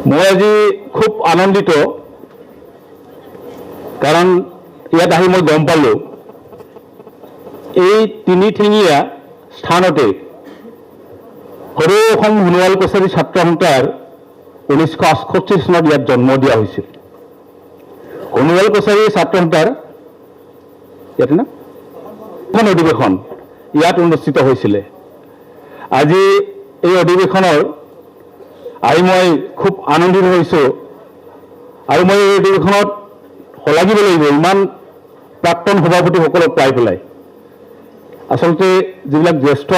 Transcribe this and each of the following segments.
মই আজি খুব আনন্দিত, কাৰণ ইয়াত আহি মই গম পালোঁ এই তিনিঠেঙীয়া স্থানতে সৰু অসম সোণোৱাল কছাৰী ছাত্ৰ সন্থাৰ 1968 চনত ইয়াত জন্ম দিয়া হৈছিল। সোণোৱাল কছাৰী ছাত্ৰ সন্থাৰ ইয়াতে না অধিৱেশন ইয়াত অনুষ্ঠিত হৈছিলে। আজি এই অধিৱেশনৰ আহি মই খুব আনন্দিত হৈছোঁ, আৰু মই এই অধিৱেশনত শলাগিব লাগিব ইমান প্ৰাক্তন সভাপতিসকলক পাই পেলাই। আচলতে যিবিলাক জ্যেষ্ঠ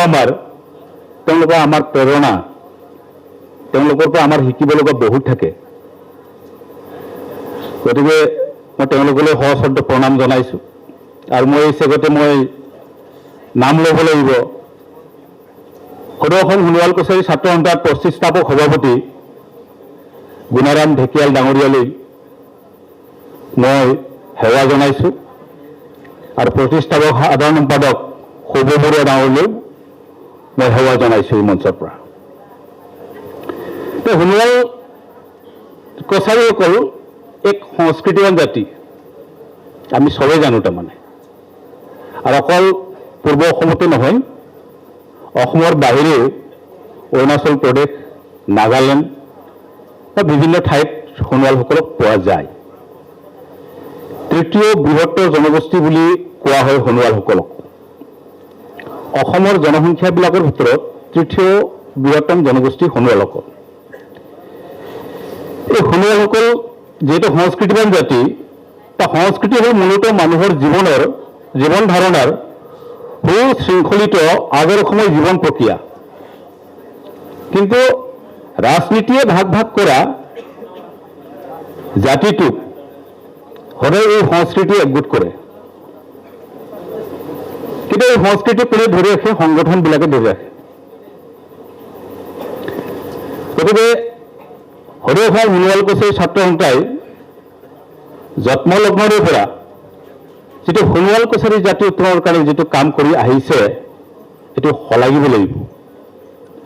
তেওঁলোকৰ আমাৰ প্ৰেৰণা, তেওঁলোকৰ পৰা আমাৰ শিকিব লগা বহুত থাকে। গতিকে মই তেওঁলোকলৈ সশ্ৰদ্ধ প্ৰণাম জনাইছোঁ, আৰু মই এই চেগতে মই নাম ল'ব লাগিব সদৌ অসম সোণোৱাল কছাৰী ছাত্ৰ সন্থাৰ প্ৰতিষ্ঠাপক সভাপতি গুণাৰাম ঢেকিয়াল ডাঙৰীয়ালৈ মই সেৱা জনাইছোঁ, আৰু প্ৰতিষ্ঠাপক সাধাৰণ সম্পাদক সৌভ বৰুৱা ডাঙৰীয়ালৈও মই সেৱা জনাইছোঁ এই মঞ্চৰ পৰা। সোণোৱাল কছাৰীসকল এক সংস্কৃতিৱান জাতি, আমি চবেই জানো তাৰমানে। আৰু অকল পূৰ্ব অসমতে নহয়, অসমৰ বাহিৰেও অৰুণাচল প্ৰদেশ, নাগালেণ্ড বা বিভিন্ন ঠাইত সোণোৱালসকলক পোৱা যায়। তৃতীয় বৃহত্তৰ জনগোষ্ঠী বুলি কোৱা হয় সোণোৱালসকলক। অসমৰ জনসংখ্যাবিলাকৰ ভিতৰত তৃতীয় বৃহত্তম জনগোষ্ঠী সোণোৱালসকল। এই সোণোৱালসকল যিহেতু সংস্কৃতিৱান জাতি, বা সংস্কৃতি হ'ল মূলতঃ মানুহৰ জীৱন ধাৰণাৰ সুশৃংখলিত আদৰ্শময় জীৱন প্ৰক্ৰিয়া। কিন্তু ৰাজনীতিয়ে ভাগ ভাগ কৰা জাতিটোক সদায় এই সংস্কৃতি একগোট কৰে। কিন্তু এই সংস্কৃতি কোনে ধৰি ৰাখে? সংগঠনবিলাকে ধৰি ৰাখে। গতিকে সদৌ অসম সোণোৱাল কছাৰী ছাত্ৰ সন্থাই জন্মলগ্নৰে পৰা যিটো সোণোৱাল কছাৰী জাতি উত্তৰণৰ কাৰণে যিটো কাম কৰি আহিছে, সেইটো শলাগিব লাগিব।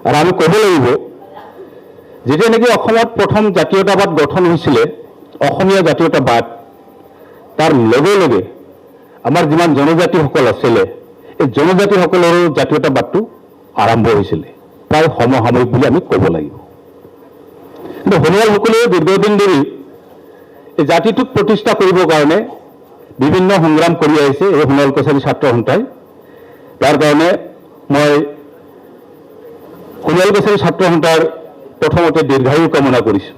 আৰু আমি ক'ব লাগিব, যেতিয়া নেকি অসমত প্ৰথম জাতীয়তাবাদ গঠন হৈছিলে, অসমীয়া জাতীয়তাবাদ, তাৰ লগে লগে আমাৰ যিমান জনজাতিসকল আছিলে, এই জনজাতিসকলৰো জাতীয়তাবাদটো আৰম্ভ হৈছিলে, প্ৰায় সমসাময়িক বুলি আমি ক'ব লাগিব। কিন্তু সোণোৱালসকলেও দীৰ্ঘদিন ধৰি এই জাতিটোক প্ৰতিষ্ঠা কৰিবৰ কাৰণে বিভিন্ন সংগ্ৰাম কৰি আহিছে এই সোণোৱাল কছাৰী ছাত্ৰ সন্থাই। তাৰ কাৰণে মই সোণোৱাল কছাৰী ছাত্ৰ সন্থাৰ প্ৰথমতে দীৰ্ঘায়ু কামনা কৰিছোঁ।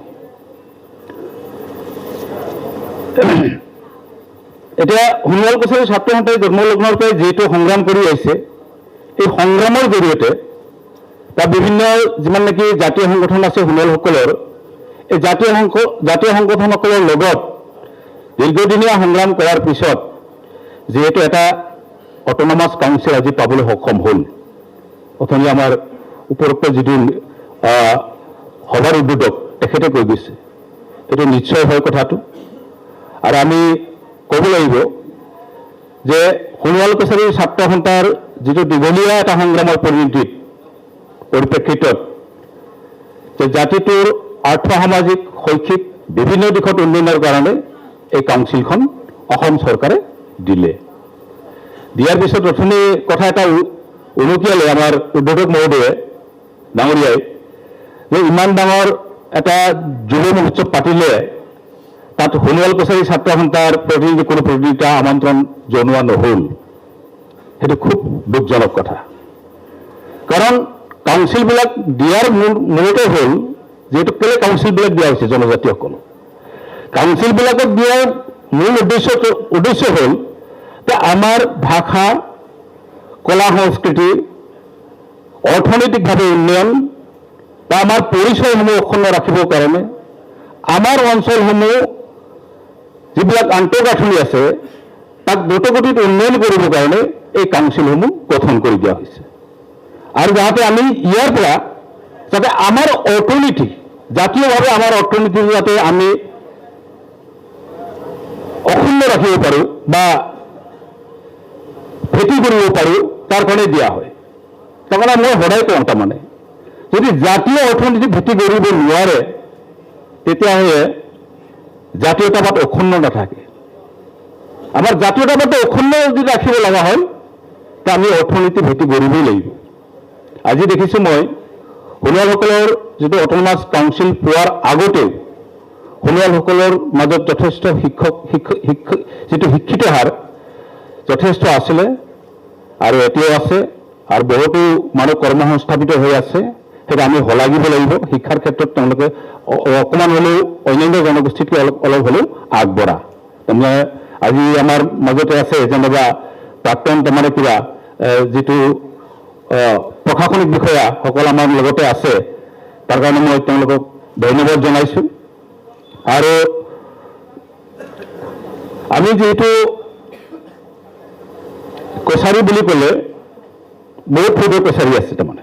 এতিয়া সোণোৱাল কছাৰী ছাত্ৰ সন্থাই জন্মলগ্নৰ পৰাই যিহেতু সংগ্ৰাম কৰি আহিছে, এই সংগ্ৰামৰ জৰিয়তে বা বিভিন্ন যিমান নেকি জাতীয় সংগঠন আছে সোণোৱালসকলৰ, এই জাতীয় সংগঠনসকলৰ লগত দীৰ্ঘদিনীয়া সংগ্ৰাম কৰাৰ পিছত যিহেতু এটা অট'নমাছ কাউন্সিল আজি পাবলৈ সক্ষম হ'ল। অথনি আমাৰ উপৰোক্ত যিটো সভাৰ উদ্বোধক তেখেতে কৈ গৈছে, এইটো নিশ্চয় হয় কথাটো। আৰু আমি ক'ব লাগিব যে সোণোৱাল কছাৰী ছাত্ৰ সন্থাৰ যিটো দীঘলীয়া এটা সংগ্ৰামৰ পৰিপ্ৰেক্ষিতত যে জাতিটোৰ আৰ্থ সামাজিক শৈক্ষিক বিভিন্ন দিশত উন্নয়নৰ কাৰণে এই কাউন্সিলখন অসম চৰকাৰে দিলে। দিয়াৰ পিছত অথনি কথা এটা উনুকিয়ালে আমাৰ উদ্বোধক মহোদয়ে ডাঙৰীয়াই, যে ইমান ডাঙৰ এটা যুৱ মহোৎসৱ পাতিলে তাত সোণোৱাল কছাৰী ছাত্ৰ সন্থাৰ কোনো প্ৰতিনিধিতা আমন্ত্ৰণ জনোৱা নহ'ল। সেইটো খুব দুখজনক কথা। কাৰণ কাউন্সিলবিলাক দিয়াৰ মূলতে হ'ল, যিহেতু কেলৈ কাউন্সিলবিলাক দিয়া হৈছে জনজাতিসকলক, কাউন্সিলবিলাকক দিয়াৰ মূল উদ্দেশ্য হ'ল যে আমাৰ ভাষা, কলা সংস্কৃতি, অৰ্থনৈতিকভাৱে উন্নয়ন বা আমাৰ পৰিচয়সমূহ অক্ষুণ্ণ ৰাখিবৰ কাৰণে আমাৰ অঞ্চলসমূহ যিবিলাক আন্তঃগাঁথনি আছে তাক দ্ৰুতগতিত উন্নয়ন কৰিবৰ কাৰণে এই কাউন্সিলসমূহ গঠন কৰি দিয়া হৈছে। আৰু যাতে আমি ইয়াৰ পৰা যাতে আমাৰ অৰ্থনীতি, জাতীয়ভাৱে আমাৰ অৰ্থনীতি যাতে আমি অক্ষুণ্ণ ৰাখিব পাৰোঁ বা ভেটি কৰিব পাৰোঁ, তাৰ কাৰণে দিয়া হয়। তাৰমানে মই সদায় কওঁ, তাৰমানে যদি জাতীয় অৰ্থনীতি ভেটি কৰিব নোৱাৰে তেতিয়াহ'লে জাতীয়তাবাদ অক্ষুণ্ণ নাথাকে। আমাৰ জাতীয়তাবাদটো অক্ষুণ্ণ যদি ৰাখিব লগা হয় তে আমি অৰ্থনীতি ভেটি গঢ়িবই লাগিব। আজি দেখিছোঁ মই সোণোৱালসকলৰ যিটো অট'নমাছ কাউন্সিল পোৱাৰ আগতেও সোণোৱালসকলৰ মাজত যথেষ্ট যিটো শিক্ষিত হাৰ যথেষ্ট আছিলে আৰু এতিয়াও আছে, আৰু বহুতো মানুহ কৰ্মসংস্থাপিত হৈ আছে। সেইটো আমি শলাগিব লাগিব। শিক্ষাৰ ক্ষেত্ৰত তেওঁলোকে অকণমান হ'লেও অন্যান্য জনগোষ্ঠীতকৈ অলপ হ'লেও আগবঢ়া। তাৰমানে আজি আমাৰ মাজতে আছে যেনিবা প্ৰাক্তন তাৰমানে কিবা যিটো প্ৰশাসনিক বিষয়াসকল আমাৰ লগতে আছে, তাৰ কাৰণে মই তেওঁলোকক ধন্যবাদ জনাইছোঁ। আৰু আমি যিহেতু কছাৰী বুলি ক'লে বহুত ফেডৰ কছাৰী আছে, তাৰমানে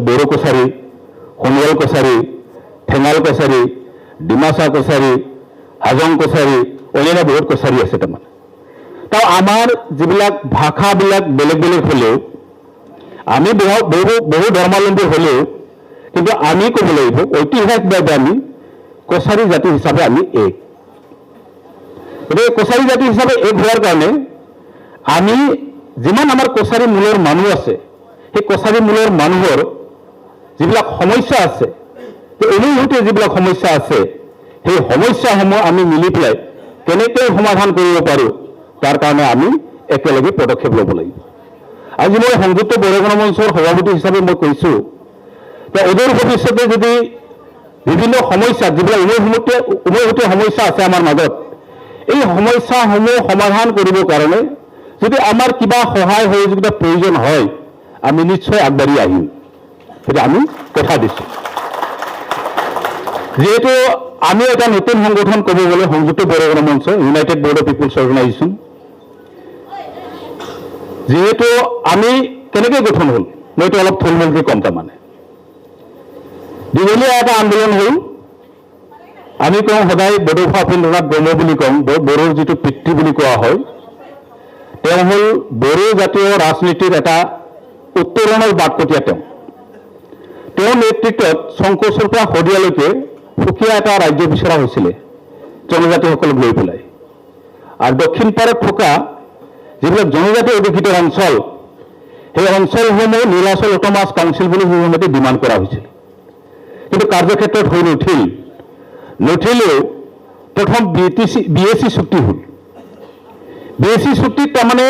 বড়ো কছাৰী, সোণোৱাল কছাৰী, ঠেঙাল কছাৰী, ডিমাচা কছাৰী, হাজং কছাৰী, অন্যান্য বহুত কছাৰী আছে। তাৰমানে তো আমাৰ যিবিলাক ভাষাবিলাক বেলেগ বেলেগ হ'লেও, আমি বহু ধৰ্মাৱলম্বী হ'লেও, কিন্তু আমি ক'ব লাগিব ঐতিহাসিকভাৱে আমি কছাৰী জাতি হিচাপে আমি এক। গতিকে কছাৰী জাতি হিচাপে এক হোৱাৰ কাৰণে আমি যিমান আমাৰ কছাৰী মূলৰ মানুহ আছে, সেই কছাৰী মূলৰ মানুহৰ যিবিলাক সমস্যা আছে, অনুভূতি যিবিলাক সমস্যা আছে, সেই সমস্যাসমূহ আমি মিলি পেলাই কেনেকৈ সমাধান কৰিব পাৰোঁ তাৰ কাৰণে আমি একেলগে পদক্ষেপ ল'ব লাগিব। আজি মই সংযুক্ত বড়ো গণমঞ্চৰ সভাপতি হিচাপে মই কৈছোঁ যে অদূৰ ভৱিষ্যতে যদি বিভিন্ন সমস্যা যিবিলাক উমৈহতীয়া সমস্যা আছে আমাৰ মাজত, এই সমস্যাসমূহ সমাধান কৰিবৰ কাৰণে যদি আমাৰ কিবা সহায় সহযোগিতাৰ প্ৰয়োজন হয় আমি নিশ্চয় আগবাঢ়ি আহিম। সেইটো আমি কথা দিছোঁ। যিহেতু আমি এটা নতুন সংগঠন ক'ব গ'লে সংযুক্ত বড়ো গণমঞ্চ, ইউনাইটেড বড়ো পিপুলছ অৰ্গেনাইজেশ্যন, যিহেতু আমি কেনেকৈ গঠন হ'ল মইতো অলপ থুলমূলকৈ ক'ম। তাৰমানে দীঘলীয়া এটা আন্দোলন হ'ল। আমি কওঁ সদায় বড়োফা উপেন্দ্ৰনাথ ব্ৰহ্ম বুলি কওঁ, বড়োৰ যিটো পিতৃ বুলি কোৱা হয়। তেওঁ হ'ল বড়ো জাতীয় ৰাজনীতিৰ এটা উত্তৰণৰ বাটকটীয়া। তেওঁৰ নেতৃত্বত সংকোচৰ পৰা শদিয়ালৈকে সুকীয়া এটা ৰাজ্য বিচৰা হৈছিলে জনজাতিসকলক লৈ পেলাই। আৰু দক্ষিণ পাৰত থকা যিবিলাক জনজাতি অধিকৃত অঞ্চল, সেই অঞ্চলসমূহ নীলাচল অট'নমাছ কাউন্সিল বুলি সেই সময়তে ডিমাণ্ড কৰা হৈছিল। কিন্তু কাৰ্যক্ষেত্ৰত হৈ নুঠিলেও প্ৰথম BAC চুক্তি হ'ল। BAC চুক্তিত তাৰমানে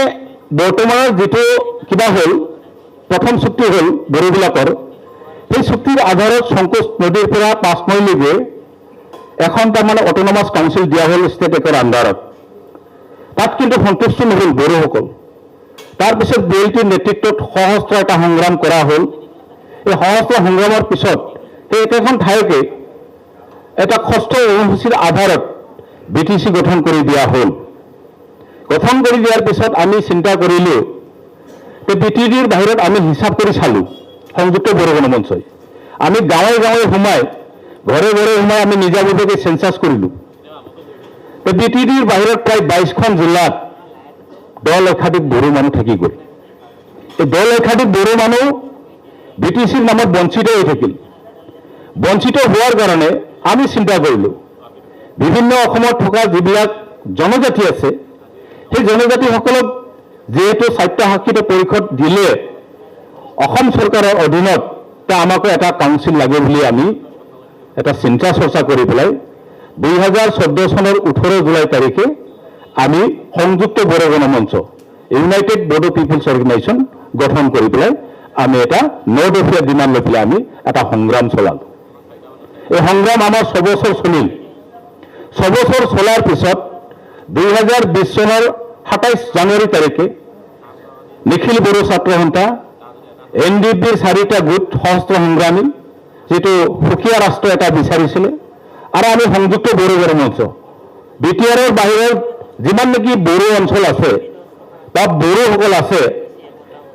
বৰ্তমানৰ যিটো কিবা হ'ল, প্ৰথম চুক্তি হ'ল বড়োবিলাকৰ, সেই চুক্তিৰ আধাৰত সংকোচ নদীৰ পৰা 5 মাইললৈকে এখন তাৰমানে অট'নমাছ কাউন্সিল দিয়া হ'ল ষ্টেট একৰ আণ্ডাৰত। তাত কিন্তু সন্তুষ্ট নহ'ল বড়োসকল। তাৰপিছত BLTৰ নেতৃত্বত সশস্ত্ৰ এটা সংগ্ৰাম কৰা হ'ল। এই সশস্ত্ৰ সংগ্ৰামৰ পিছত সেই একেখন ঠাইকে এটা ষষ্ঠ অনুসূচীৰ আধাৰত BTC গঠন কৰি দিয়া হ'ল। গঠন কৰি দিয়াৰ পিছত আমি চিন্তা কৰিলোঁ যে BTDৰ বাহিৰত আমি হিচাপ কৰি চালোঁ সংযুক্ত বড়ো গণমঞ্চই। আমি গাঁৱে গাঁৱে সোমাই, ঘৰে ঘৰে সোমাই আমি নিজাববীয়াকৈ চেঞ্চাছ কৰিলোঁ। BTDৰ বাহিৰত প্ৰায় 22খন জিলাত 10 লক্ষাধিক বড়ো মানুহ থাকি গ'ল। এই 10 লক্ষাধিক বড়ো মানুহ BTCৰ নামত বঞ্চিত হৈ থাকিল। বঞ্চিত হোৱাৰ কাৰণে আমি চিন্তা কৰিলোঁ বিভিন্ন অসমত থকা যিবিলাক জনজাতি আছে, সেই জনজাতিসকলক যিহেতু স্বায়ত্তশাসিত পৰিষদ দিলে অসম চৰকাৰৰ অধীনত, আমাকো এটা কাউন্সিল লাগে বুলি আমি এটা চিন্তা চৰ্চা কৰি পেলাই 2014 চনৰ 18 জুলাই তাৰিখে আমি সংযুক্ত বড়ো গণমঞ্চ, ইউনাইটেড বড়ো পিপুলছ অৰ্গেনাইজেশ্যন গঠন কৰি পেলাই আমি এটা নদফীয়া ডিমাণ্ড লৈ পেলাই আমি এটা সংগ্ৰাম চলালোঁ। এই সংগ্ৰাম আমাৰ 6 বছৰ চলিল। 6 বছৰ চলাৰ পিছত 2020 চনৰ 27 জানুৱাৰী তাৰিখে নিখিল বড়ো ছাত্ৰ সন্থা, NDPৰ 4টা গোট সশস্ত্ৰ সংগ্ৰামী, যিটো সুকীয়া ৰাষ্ট্ৰ এটা বিচাৰিছিলে, আৰু আমি সংযুক্ত বড়ো গণমঞ্চ BTRৰ বাহিৰত যিমান নেকি বড়ো অঞ্চল আছে বা বড়োসকল আছে,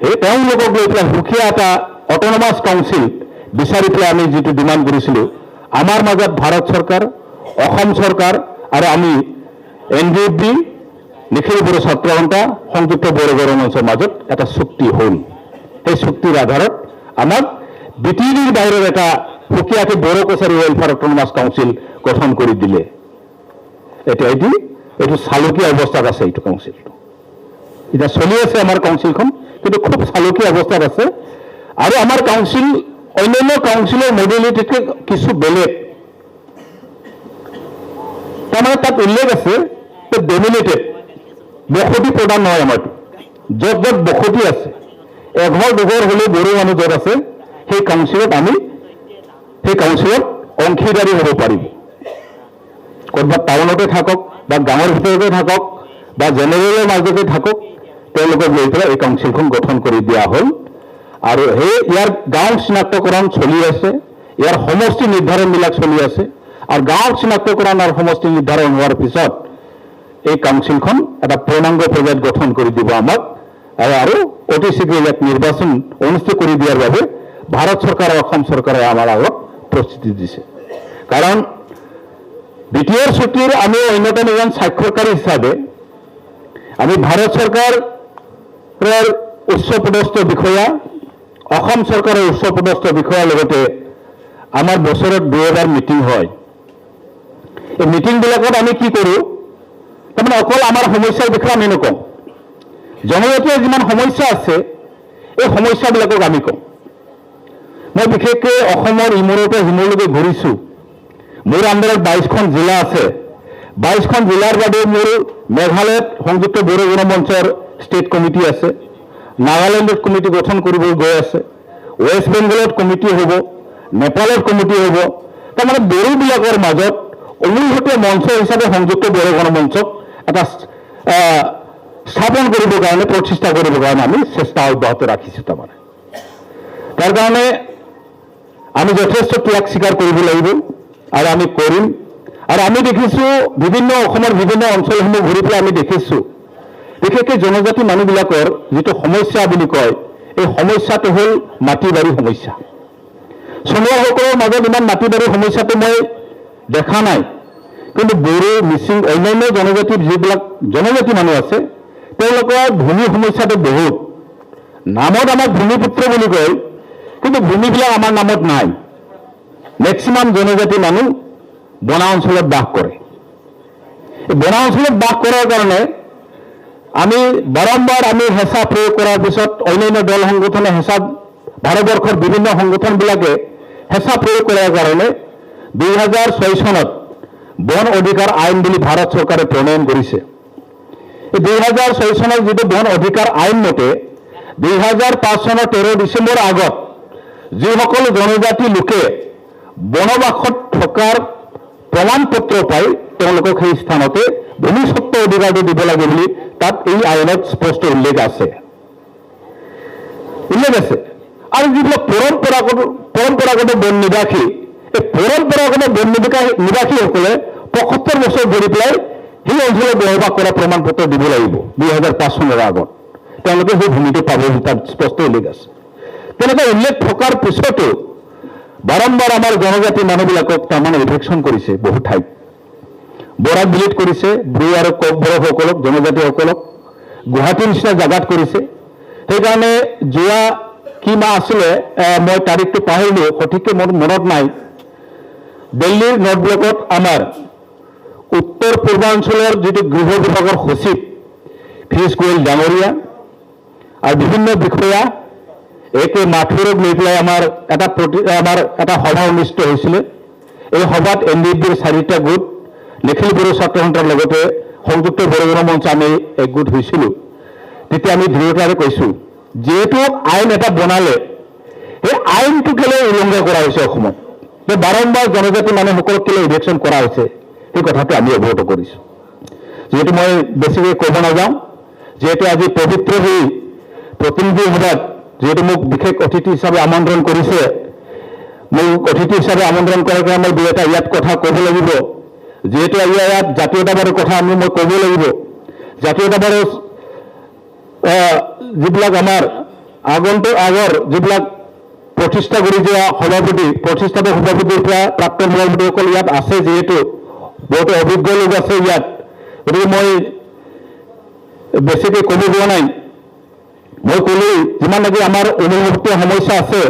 সেই তেওঁলোকক লৈ পেলাই সুকীয়া এটা অট'নমাছ কাউন্সিল বিচাৰি পেলাই আমি যিটো ডিমাণ্ড কৰিছিলোঁ, আমাৰ মাজত ভাৰত চৰকাৰ, অসম চৰকাৰ আৰু আমি NDP, নিখিল বড়ো ছাত্ৰ সন্থা, সংযুক্ত বড়ো গণমঞ্চৰ মাজত এটা চুক্তি হ'ল। সেই চুক্তিৰ আধাৰত আমাক বিটিডিৰ বাহিৰৰ এটা সুকীয়াকৈ Bodo Kachari welfare autonomous council গঠন কৰি দিলে। এতিয়া এইটো চালুকীয়া অৱস্থাত আছে। এইটো কাউন্সিলটো এতিয়া চলি আছে আমাৰ কাউন্সিলখন, কিন্তু খুব চালুকীয়া অৱস্থাত আছে। আৰু আমাৰ কাউন্সিল অন্যান্য কাউন্সিলৰ মডেলিটিতকৈ কিছু বেলেগ। তাৰমানে তাত উল্লেখ আছে যে ডমিনেটেড, বসতি প্ৰধান নহয় আমাৰটো। য'ত য'ত বসতি আছে, এঘৰ দুঘৰ হ'লেও বড়ো মানুহ য'ত আছে, সেই কাউন্সিলত অংশীদাৰী হ'ব পাৰিব। ক'ৰবাত টাউনতে থাকক বা গাঁৱৰ ভিতৰতে থাকক বা জেনেৰেলৰ মাজতে থাকক, তেওঁলোকক লৈ পেলাই এই কাউন্সিলখন গঠন কৰি দিয়া হ'ল। আৰু ইয়াৰ গাঁও চিনাক্তকৰণ চলি আছে, ইয়াৰ সমষ্টি নিৰ্ধাৰণবিলাক চলি আছে। আৰু গাঁও চিনাক্তকৰণ আৰু সমষ্টি নিৰ্ধাৰণ হোৱাৰ পিছত এই কাউন্সিলখন এটা পূৰ্ণাংগ পৰ্যায়ত গঠন কৰি দিব আমাক। আৰু অতি শীঘ্ৰে ইয়াত নিৰ্বাচন অনুষ্ঠিত কৰি দিয়াৰ বাবে ভাৰত চৰকাৰ আৰু অসম চৰকাৰে আমাৰ আগত প্ৰস্তুতি দিছে। কাৰণ বিটিঅ'ৰ চুক্তিৰ আমি অন্যতম এজন স্বাক্ষৰকাৰী হিচাপে আমি ভাৰত চৰকাৰৰ উচ্চপদস্থ বিষয়া, অসম চৰকাৰৰ উচ্চপদস্থ বিষয়াৰ লগতে আমাৰ বছৰত 2 মিটিং হয়। এই মিটিংবিলাকত আমি কি কৰোঁ, তাৰমানে অকল আমাৰ সমস্যাৰ বিষয়ে আমি নকওঁ, জনজাতীয় যিমান সমস্যা আছে এই সমস্যাবিলাকক আমি কওঁ। মই বিশেষকৈ অসমৰ ইমূৰৰ পৰা সিমূৰলৈকে ঘূৰিছোঁ। মোৰ আণ্ডাৰত 22খন জিলা আছে। 22খন জিলাৰ বাদেও মোৰ মেঘালয়ত সংযুক্ত বড়ো গণমঞ্চৰ ষ্টেট কমিটি আছে, নাগালেণ্ডত কমিটি গঠন কৰিবলৈ গৈ আছে, ৱেষ্ট বেংগলত কমিটি হ'ব, নেপালত কমিটি হ'ব। তাৰমানে বড়োবিলাকৰ মাজত অনুভূতীয় মঞ্চ হিচাপে সংযুক্ত বড়ো গণমঞ্চক এটা স্থাপন কৰিবৰ কাৰণে, প্ৰচেষ্টা কৰিবৰ কাৰণে আমি চেষ্টা অব্যাহত ৰাখিছোঁ। তাৰমানে তাৰ কাৰণে আমি যথেষ্ট ত্যাগ স্বীকাৰ কৰিব লাগিব আৰু আমি কৰিম। আৰু আমি দেখিছোঁ অসমৰ বিভিন্ন অঞ্চলসমূহ ঘূৰি পেলাই আমি দেখিছোঁ, বিশেষকৈ জনজাতি মানুহবিলাকৰ যিটো সমস্যা বুলি কয়, এই সমস্যাটো হ'ল মাটি বাৰী সমস্যা। চমুৱাসকলৰ মাজত ইমান মাটি বাৰী সমস্যাটো মই দেখা নাই, কিন্তু বড়ো, মিচিং, অন্যান্য জনজাতিৰ যিবিলাক জনজাতি মানুহ আছে, তেওঁলোকৰ ভূমি সমস্যাটো বহুত। নামত আমাক ভূমিপুত্ৰ বুলি কয়, কিন্তু ভূমিবিলাক আমাৰ নামত নাই। মেক্সিমাম জনজাতি মানুহ বনা অঞ্চলত বাস কৰে। এই বনা অঞ্চলত বাস কৰাৰ কাৰণে আমি বাৰম্বাৰ হেঁচা প্ৰয়োগ কৰাৰ পিছত অন্যান্য দল সংগঠনে ভাৰতবৰ্ষৰ বিভিন্ন সংগঠনবিলাকে হেঁচা প্ৰয়োগ কৰাৰ কাৰণে 2006 চনত বন অধিকাৰ আইন বুলি ভাৰত চৰকাৰে প্ৰণয়ন কৰিছে। এই 2006 চনৰ যিটো বন অধিকাৰ আইন মতে 2005 চনৰ 13 ডিচেম্বৰ আগত যিসকল জনজাতি লোকে বনবাসত থকাৰ প্ৰমাণ পত্ৰ পাই তেওঁলোকক সেই স্থানতে ভূমিস্বত্ব অধিকাৰটো দিব লাগে বুলি তাত এই আইনত স্পষ্ট উল্লেখ আছে। আৰু যিবিলাক পৰম্পৰাগত বন নিবাসী, এই পৰম্পৰাগত বন নিবাসীসকলে 75 বছৰ ধৰি পেলাই সেই অঞ্চলত বসবাস কৰা প্ৰমাণ পত্ৰ দিব লাগিব 2005 চনৰ আগত। তেওঁলোকে সেই ভূমিটো পাব, তাত স্পষ্ট উল্লেখ আছে। তেনেকৈ উল্লেখ থকাৰ পিছতো বাৰম্বাৰ আমাৰ জনজাতি মানুহবিলাকক তাৰমানে ইভেকশ্যন কৰিছে বহু ঠাইত। বৰাক বিলিত কৰিছে, ব্ৰু আৰু কক বড়োসকলক, জনজাতিসকলক গুৱাহাটীৰ নিচিনা জেগাত কৰিছে। সেইকাৰণে যোৱা কি মাহ আছিলে, মই তাৰিখটো পাহৰিলোঁ, সঠিককৈ মোৰ মনত নাই। দিল্লীৰ নৰ্থ ব্লকত আমাৰ উত্তৰ পূৰ্বাঞ্চলৰ যিটো গৃহ বিভাগৰ সচিব ফিজ গোৱেল ডাঙৰীয়া আৰু বিভিন্ন বিষয়া একে মাথুৰক লৈ পেলাই আমাৰ এটা সভা অনুষ্ঠিত হৈছিলে। এই সভাত NDFBৰ 4টা গোট, নিখিল বড়ো ছাত্ৰ সন্থাৰ লগতে সংযুক্ত বড়ো গণমঞ্চ আমি একগোট হৈছিলোঁ। তেতিয়া আমি দৃঢ়তাৰে কৈছোঁ, যিহেতু আইন এটা বনালে সেই আইনটো কেলৈ উলংঘা কৰা হৈছে অসমত, বাৰম্বাৰ জনজাতি মানুহসকলক কেলৈ ইভেকশ্যন কৰা হৈছে, সেই কথাটো আমি অৱগত কৰিছোঁ। যিহেতু মই বেছিকৈ ক'ব নাযাওঁ, যিহেতু আজি পবিত্ৰ সেই প্ৰতিনিধি সভাত যিহেতু মোক বিশেষ অতিথি হিচাপে আমন্ত্ৰণ কৰিছে, মোক অতিথি হিচাপে আমন্ত্ৰণ কৰাৰ কাৰণে মই 2 এটা ইয়াত কথা ক'ব লাগিব। যিহেতু ইয়াত জাতীয়তাবাদৰ কথা মই ক'ব লাগিব। জাতীয়তাবাদৰ যিবিলাক আমাৰ আগৰ যিবিলাক প্ৰতিষ্ঠা কৰি যোৱা প্ৰতিষ্ঠাপক সভাপতিৰ পৰা প্ৰাক্তন সভাপতিসকল ইয়াত আছে, যিহেতু বহুতো অভিজ্ঞ লোক আছে ইয়াত, গতিকে মই বেছিকৈ ক'ব যোৱা নাই। মই ক'লো যিমান নেকি আমাৰ অনুভূতিৰ সমস্যা আছে,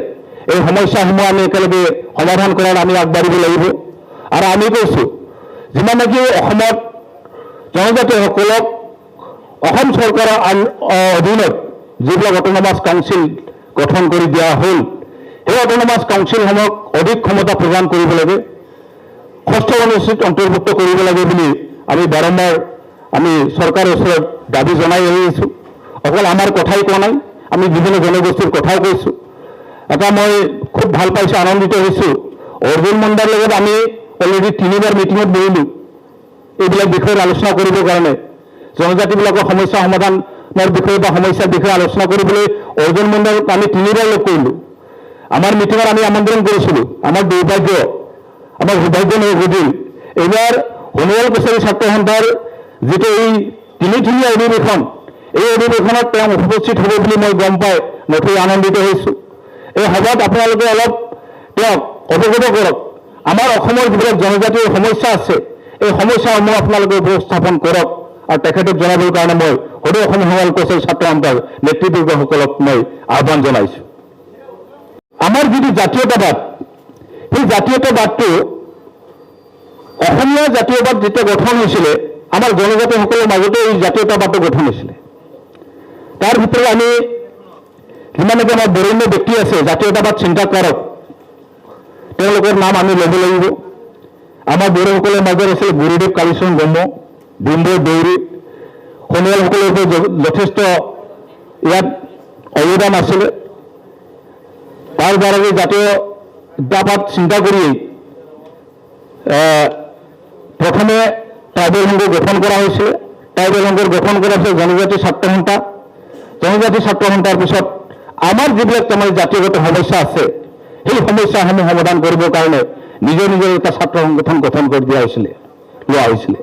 এই সমস্যাসমূহ আমি একেলগে সমাধান কৰাত আমি আগবাঢ়িব লাগিব। আৰু আমি কৈছোঁ যিমান নেকি অসমত জনজাতিসকলক অসম চৰকাৰৰ অধীনত যিবিলাক অট'নমাছ কাউন্সিল গঠন কৰি দিয়া হ'ল, সেই অট'নমাছ কাউন্সিলসমূহক অধিক ক্ষমতা প্ৰদান কৰিব লাগে, ষষ্ঠ অনুসূচীত অন্তৰ্ভুক্ত কৰিব লাগে বুলি আমি বাৰম্বাৰ আমি চৰকাৰৰ ওচৰত দাবী জনাই আহিছোঁ। অকল আমাৰ কথাই কোৱা নাই, আমি বিভিন্ন জনগোষ্ঠীৰ কথাও কৈছোঁ। এটা মই খুব ভাল পাইছোঁ, আনন্দিত হৈছোঁ, অৰ্জুন মুণ্ডাৰ লগত আমি অলৰেডি 3বাৰ মিটিঙত বহিলোঁ এইবিলাক বিষয়ত আলোচনা কৰিবৰ কাৰণে। জনজাতিবিলাকৰ সমস্যা সমাধানৰ বিষয়ে বা সমস্যাৰ বিষয়ে আলোচনা কৰিবলৈ অৰ্জুন মুণ্ডাক আমি 3বাৰ লগ কৰিলোঁ। আমাৰ মিটিঙত আমি আমন্ত্ৰণ কৰিছিলোঁ। আমাৰ সৌভাগ্য নহৈ এইবাৰ সোণোৱাল কছাৰী ছাত্ৰ সন্থাৰ যিটো এই তিনিঠেলীয়া অধিৱেশন, এই অধিৱেশনত তেওঁ উপস্থিত হ'ব বুলি মই গম পাই নথৈ আনন্দিত হৈছোঁ। এই সভাত আপোনালোকে অলপ তেওঁক অৱগত কৰক। আমাৰ অসমৰ যিবিলাক জনজাতিৰ সমস্যা আছে, এই সমস্যাসমূহ আপোনালোকে উপস্থাপন কৰক। আৰু তেখেতক জনাবৰ কাৰণে মই সদৌ অসম সোণোৱাল কছাৰী ছাত্ৰ সন্থাৰ নেতৃবৰ্গসকলক মই আহ্বান জনাইছোঁ। আমাৰ যিটো জাতীয়তাবাদ, সেই জাতীয়তাবাদটো অসমীয়া জাতীয়বাদ যেতিয়া গঠন হৈছিলে, আমাৰ জনজাতিসকলৰ মাজতে এই জাতীয়তাবাদটো গঠন হৈছিলে। তাৰ ভিতৰত আমি যিমানকে আমাৰ বৰেণ্য ব্যক্তি আছে জাতীয়তাবাদ চিন্তা কৰক, তেওঁলোকৰ নাম আমি ল'ব লাগিব। আমাৰ বড়োসকলৰ মাজত আছিলে গুৰুদেৱ কালীচৰণ ব্ৰহ্ম, ভীমদেৱ দেউৰী, সোণোৱালসকলৰ যথেষ্ট ইয়াত অৱদান আছিলে। তাৰ দ্বাৰা জাতীয়তাবাদ চিন্তা কৰি প্ৰথমে ট্ৰাইবেল সংঘ গঠন কৰা হৈছিলে। ট্ৰাইবেল সংঘ গঠন কৰাৰ পিছত জনজাতি ছাত্ৰ সন্থা, জনজাতি ছাত্ৰ সন্থাৰ পিছত আমাৰ যিবিলাক তাৰমানে জাতিগত সমস্যা আছে, সেই সমস্যাসমূহ সমাধান কৰিবৰ কাৰণে নিজৰ এটা ছাত্ৰ সংগঠন গঠন কৰি লোৱা হৈছিলে।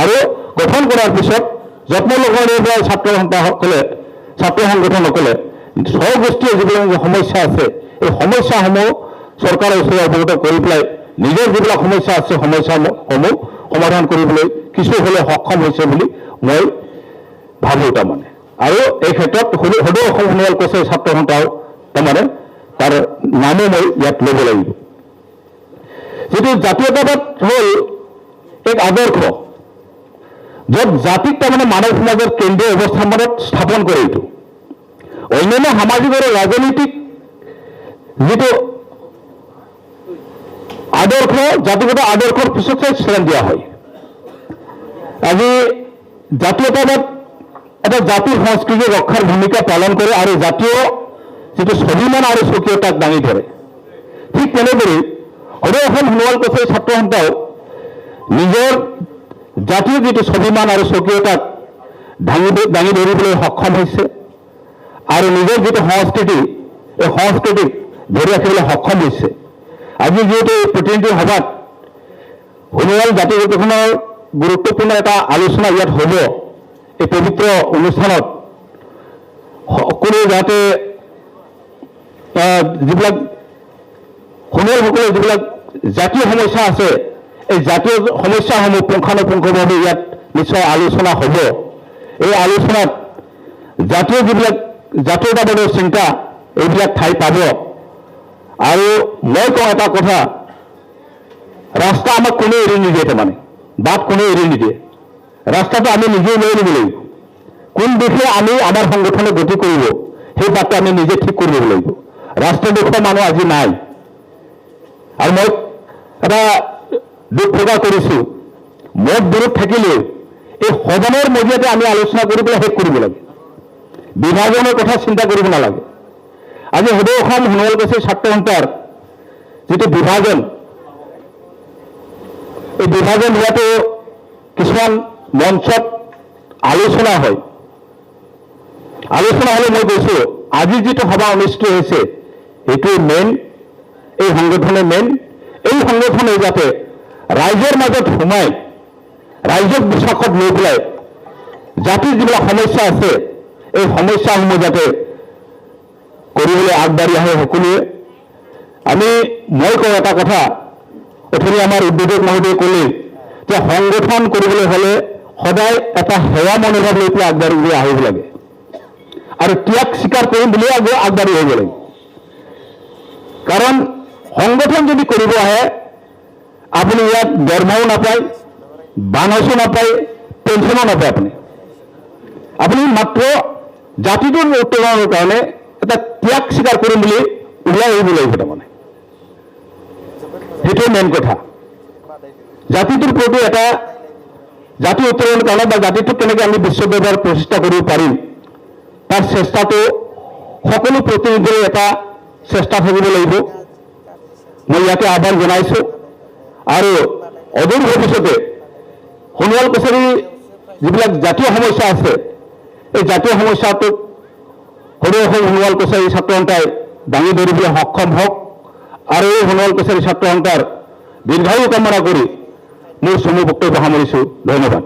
আৰু গঠন কৰাৰ পিছত যত্ন লগাৰ পৰা ছাত্ৰ সংগঠনসকলে স্বগোষ্ঠীয় যিবিলাক সমস্যা আছে, এই সমস্যাসমূহ চৰকাৰৰ ওচৰত অৱগত কৰি পেলাই নিজৰ যিবিলাক সমস্যা আছে সমস্যাসমূহ সমাধান কৰিবলৈ কিছু হ'লে সক্ষম হৈছে বুলি মই ভাবোঁ তাৰমানে। আৰু এই ক্ষেত্ৰত সদৌ অসম সোণোৱাল কছাৰী ছাত্ৰ সন্থাও তাৰমানে তাৰ নামো মই ইয়াত ল'ব লাগিব। যিটো জাতীয়তাবাদ হ'ল এক আদৰ্শ, য'ত জাতিক তাৰমানে মানৱ সমাজৰ কেন্দ্ৰীয় অৱস্থানত স্থাপন কৰে। এইটো অন্যান্য সামাজিক আৰু ৰাজনৈতিক যিটো আদৰ্শ, জাতিগত আদৰ্শৰ পিছতহে স্থান দিয়া হয়। আজি জাতীয়তাবাদ এটা জাতিৰ সংস্কৃতি ৰক্ষাৰ ভূমিকা পালন কৰে আৰু জাতীয় যিটো স্বাভিমান আৰু স্বকীয়তাক দাঙি ধৰে। ঠিক তেনেদৰে সদৌ অসম সোণোৱাল কছাৰী ছাত্ৰ সন্থাও নিজৰ জাতিৰ যিটো স্বাভিমান আৰু স্বকীয়তাক দাঙি ধৰিবলৈ সক্ষম হৈছে আৰু নিজৰ যিটো সংস্কৃতি, এই সংস্কৃতিক ধৰি ৰাখিবলৈ সক্ষম হৈছে। আজি যিহেতু এই প্ৰতিনিধি সভাত সোণোৱাল জাতিগোষ্ঠীখনৰ গুৰুত্বপূৰ্ণ এটা আলোচনা ইয়াত হ'ব, এই পবিত্ৰ অনুষ্ঠানত সকলোৱে যাতে যিবিলাক সোণোৱালসকলৰ যিবিলাক জাতীয় সমস্যা আছে, এই জাতীয় সমস্যাসমূহ পুংখানুপুংখভাৱে ইয়াত নিশ্চয় আলোচনা হ'ব। এই আলোচনাত জাতীয় যিবিলাক জাতীয়তাবাদৰ চিন্তা এইবিলাক ঠাই পাব। আৰু মই কওঁ এটা কথা, ৰাস্তা আমাক কোনেও এৰি নিদিয়ে, তাৰমানে বাট কোনেও এৰি নিদিয়ে। ৰাস্তাটো আমি নিজেই লৈ ল'ব লাগিব। কোন দিশে আমি আমাৰ সংগঠনে গতি কৰিব, সেই বাটটো আমি নিজে ঠিক কৰিব লাগিব। ৰাষ্ট্ৰ দেখুওৱা মানুহ আজি নাই। আৰু মই এটা দুখ প্ৰকাশ কৰিছোঁ, মত বিৰোধ থাকিলেও এই সদনৰ মজিয়াতে আমি আলোচনা কৰি পেলাই শেষ কৰিব লাগে। বিভাজনৰ কথা চিন্তা কৰিব নালাগে। আজি সদৌ অসম সোণোৱাল কছাৰী ছাত্ৰ সন্থাৰ যিটো বিভাজন, এই বিভাজন হোৱাটো কিছুমান মঞ্চত আলোচনা হয়। আলোচনা হ'লে মই কৈছোঁ, আজি যিটো সভা অনুষ্ঠিত হৈছে এইটোৱে মেইন, এই সংগঠনে মেইন। এই সংগঠনে যাতে ৰাইজৰ মাজত সোমাই ৰাইজক বিশ্বাসত লৈ পেলাই জাতিৰ যিবিলাক সমস্যা আছে, এই সমস্যাসমূহ যাতে কৰিবলৈ আগবাঢ়ি আহে সকলোৱে। মই কওঁ এটা কথা, অথনি আমাৰ উদ্বোধক মহোদয়ে ক'লে যে সংগঠন কৰিবলৈ হ'লে সদায় এটা সেৱা মনোভাৱ লৈ পেলাই আগবাঢ়ি আহিব লাগে আৰু ত্যাগ স্বীকাৰ কৰিম বুলিয়ে আগবাঢ়ি আহিব লাগে। কাৰণ সংগঠন যদি কৰিব আহে আপুনি ইয়াত দৰমহাও নাপায়, বানচো নাপায়, পেঞ্চনো নাপায়। আপুনি মাত্ৰ জাতিটোৰ উত্তৰণৰ কাৰণে এটা ত্যাগ স্বীকাৰ কৰিম বুলি ওলাই আহিব লাগিব। তাৰমানে সেইটোৱে মেইন কথা। জাতিটোৰ প্ৰতি এটা জাতি উত্তৰণৰ কাৰণে বা জাতিটোক কেনেকৈ আমি বিশ্ব দৰবাৰত প্ৰতিষ্ঠা কৰিব পাৰিম তাৰ চেষ্টাটো সকলো প্ৰতিনিধিৰ এটা চেষ্টা থাকিব লাগিব। মই ইয়াতে আহ্বান জনাইছোঁ আৰু অদূৰ ভৱিষ্যতে সোণোৱাল কছাৰী যিবিলাক জাতীয় সমস্যা আছে এই জাতীয় সমস্যাটোক সৰু অসম সোণোৱাল কছাৰী ছাত্ৰ সন্থাই দাঙি ধৰিবলৈ সক্ষম হওক আৰু এই সোণোৱাল কছাৰী ছাত্ৰ সন্থাৰ দীৰ্ঘায়ু কামনা কৰি মোৰ চমু বক্তব্য সামৰিছোঁ। ধন্যবাদ।